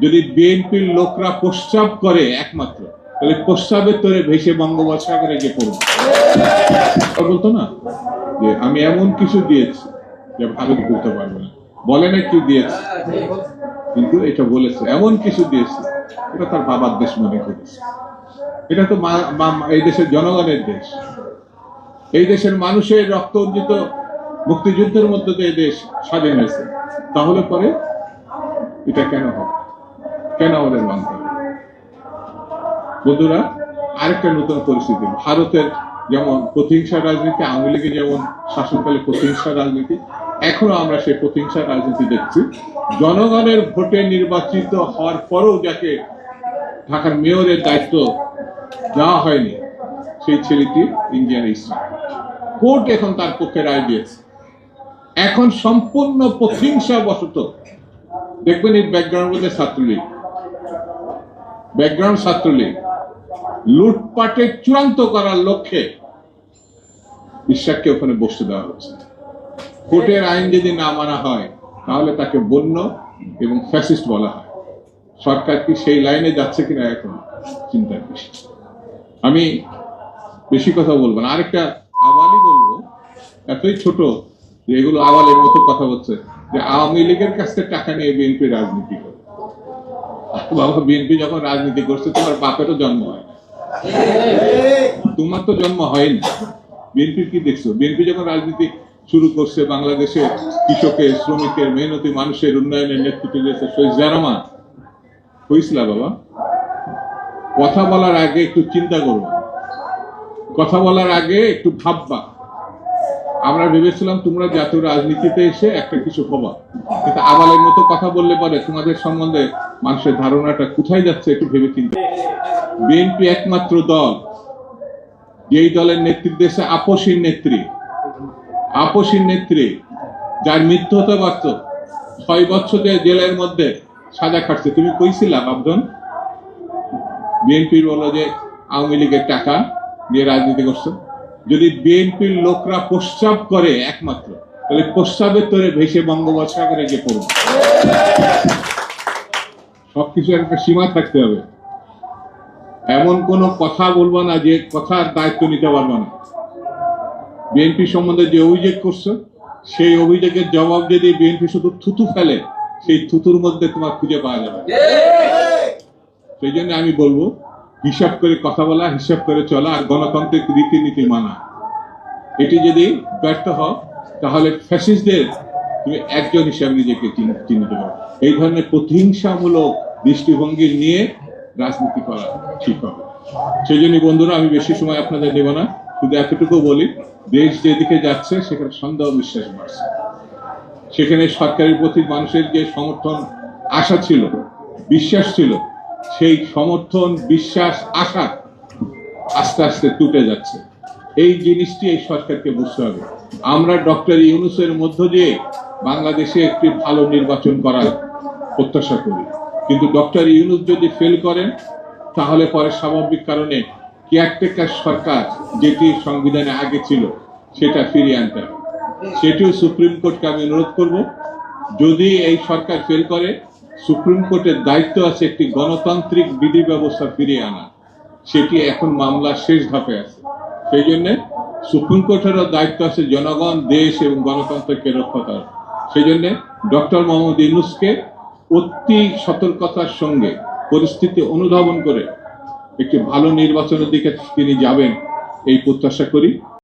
যদি বিএনপির লোকরা প্রস্তাব করে একমাত্র, তাহলে প্রস্তাবের তোরে ভেসে বঙ্গোপসাগরে গিয়ে পড়বে। বলতো না যে আমি এমন কিছু দিয়েছি যে ভারত বলতে পারবে না, বলে না কি দিয়েছে, কিন্তু এটা বলেছে এমন কিছু দিয়েছে, এটা তার বাবার দেশ মনে করেছে। এটা তো এই দেশের জনগণের দেশ, এই দেশের মানুষের রক্ত অর্জিত মুক্তিযুদ্ধের মধ্যে দিয়ে দেশ স্বাধীন হয়েছে। তাহলে পরে এটা কেন হবে, কেন আমাদের মানতে হবে? বন্ধুরা, আরেকটা নতুন পরিস্থিতি, ভারতের যেমন প্রতিহিংসা রাজনীতি, আওয়ামী লীগের যেমন শাসনকালে প্রতিহিংসা রাজনীতি, এখনো আমরা সেই প্রতিহিংসা রাজনীতি দেখছি। জনগণের ভোটে নির্বাচিত হওয়ার পরেও যাকে ঢাকার মেয়রের দায়িত্ব দেওয়া হয়নি, সেই ছেলেটি ইন্ডিয়ান ইসলাম। কোর্ট এখন তার পক্ষে রায় দিয়েছে। এখন সম্পূর্ণ প্রতিহিংসা বশত, দেখবেন এই ব্যাকগ্রাউন্ড মধ্যে ছাত্রলীগ লুটপাটে চূড়ান্ত করার লক্ষ্যে ইশাককে ওখানে বসতে দেওয়া হচ্ছে। কোর্টের আইন যদি না মানা হয় তাহলে তাকে বন্য এবং ফ্যাসিস্ট বলা হয়। সরকার কি সেই লাইনে যাচ্ছে কিনা এখন চিন্তার বিষয়। আমি বেশি কথা বলবো না, আরেকটা আওয়ালই বলবো, এতই ছোট যে এগুলো আওয়ালের মতো কথা বলছে যে আওয়ামী লীগের কাছ থেকে টাকা নিয়ে বিএনপি রাজনীতি করে। বাবা, বিএনপি যখন রাজনীতি করছে তোমার বাপেরও জন্ম হয় না, তোমার তো জন্ম হয়নি। বিএনপি কি দেখছো? বিএনপি যখন রাজনীতি শুরু করছে, বাংলাদেশে কৃষকের, শ্রমিকের, মেহনতি মানুষের উন্নয়নের নেতৃত্ব দিয়েছে শহীদ জিয়া রহমান। হয়েছিল বাবা? কথা বলার আগে একটু চিন্তা করবা, কথা বলার আগে একটু ভাববা। আমরা ভেবেছিলাম তোমরা জাতীয় রাজনীতিতে এসে একটা কিছু হবা, কিন্তু আবালের মতো কথা বললে পরে তোমাদের সম্বন্ধে মানুষের ধারণাটা কোথায় যাচ্ছে একটু ভেবে চিন্তা। বিএনপি একমাত্র দল যেই দলের নেতৃত্বে এসে আপসীর নেত্রী যার মৃত্যু হতে পারত, 6 বছর জেলের মধ্যে সাজা খাটছে। তুমি কইছিলা বাবজন? বিএনপি বললো যে আওয়ামী লীগের টাকা দিয়ে রাজনীতি করছে। যদি বিএনপির লোকরা প্রস্তাব করে একমাত্র, তাহলে প্রস্তাবের তোরে ভেসে বঙ্গোপসাগরে গিয়ে পড়বে। সবকিছু একটা সীমা থাকতে হবে। এমন কোন কথা বলবো না যে কথার দায়িত্ব নিতে পারবো না। বিএনপি সম্বন্ধে যে অভিযোগ করছে, সেই অভিযোগের জবাব যদি বিএনপি শুধু থুতু ফেলে, সেই থুতুর মধ্যে তোমার খুঁজে পাওয়া যাবে। সেই জন্য আমি বলবো, হিসাব করে কথা বলা, হিসাব করে চলা, আর গণতান্ত্রিক রীতিনীতি মানা। এটি যদি ব্যর্থ হও তাহলে ফ্যাসিস্টদের তুমি একজন হিসাবে নিজেকে চিহ্নিত করো। এই ধরনের প্রতিহিংসামূলক দৃষ্টিভঙ্গি নিয়ে রাজনীতি করা ঠিক হবে। সেই জন্য বন্ধুরা, আমি বেশি সময় আপনাদের দেব না, শুধু এতটুকু বলি, দেশ যেদিকে যাচ্ছে সেখানে সন্দেহ বিশ্বাস বাড়ছে। সেখানে সরকারের প্রতি মানুষের যে সমর্থন, আশা ছিল, বিশ্বাস ছিল, সেই সমর্থন, বিশ্বাস, আশা আস্তে আস্তে টুটে যাচ্ছে। এই জিনিসটি এই সরকারকে বুঝতে হবে। আমরা ডক্টর ইউনূসের মধ্য দিয়ে বাংলাদেশে একটি ভালো নির্বাচন করার প্রত্যাশা করি, কিন্তু ডক্টর ইউনূস যদি ফেল করেন তাহলে পরে স্বাভাবিক কারণে কেয়ারটেকার সরকার যেটি সংবিধানে আগে ছিল সেটা ফিরিয়ে আনতে হবে। সেটিও সুপ্রিম কোর্টকে আমি অনুরোধ করব, যদি এই সরকার ফেল করে, সুপ্রিম কোর্টের দায়িত্ব আছে একটি গণতান্ত্রিক বিধি ব্যবস্থা ফিরিয়ে আনা। সেটি এখন মামলার শেষ ধাপে আছে। সেই জন্য সুপ্রিম কোর্টেরও দায়িত্ব আছে জনগণ, দেশ এবং গণতন্ত্রকে রক্ষা করার। সেই জন্য ডক্টর মোহাম্মদ ইউনূসকে অতি সতর্কতার সঙ্গে পরিস্থিতি অনুধাবন করে একটি ভালো নির্বাচনের দিকে তিনি যাবেন, এই প্রত্যাশা করি।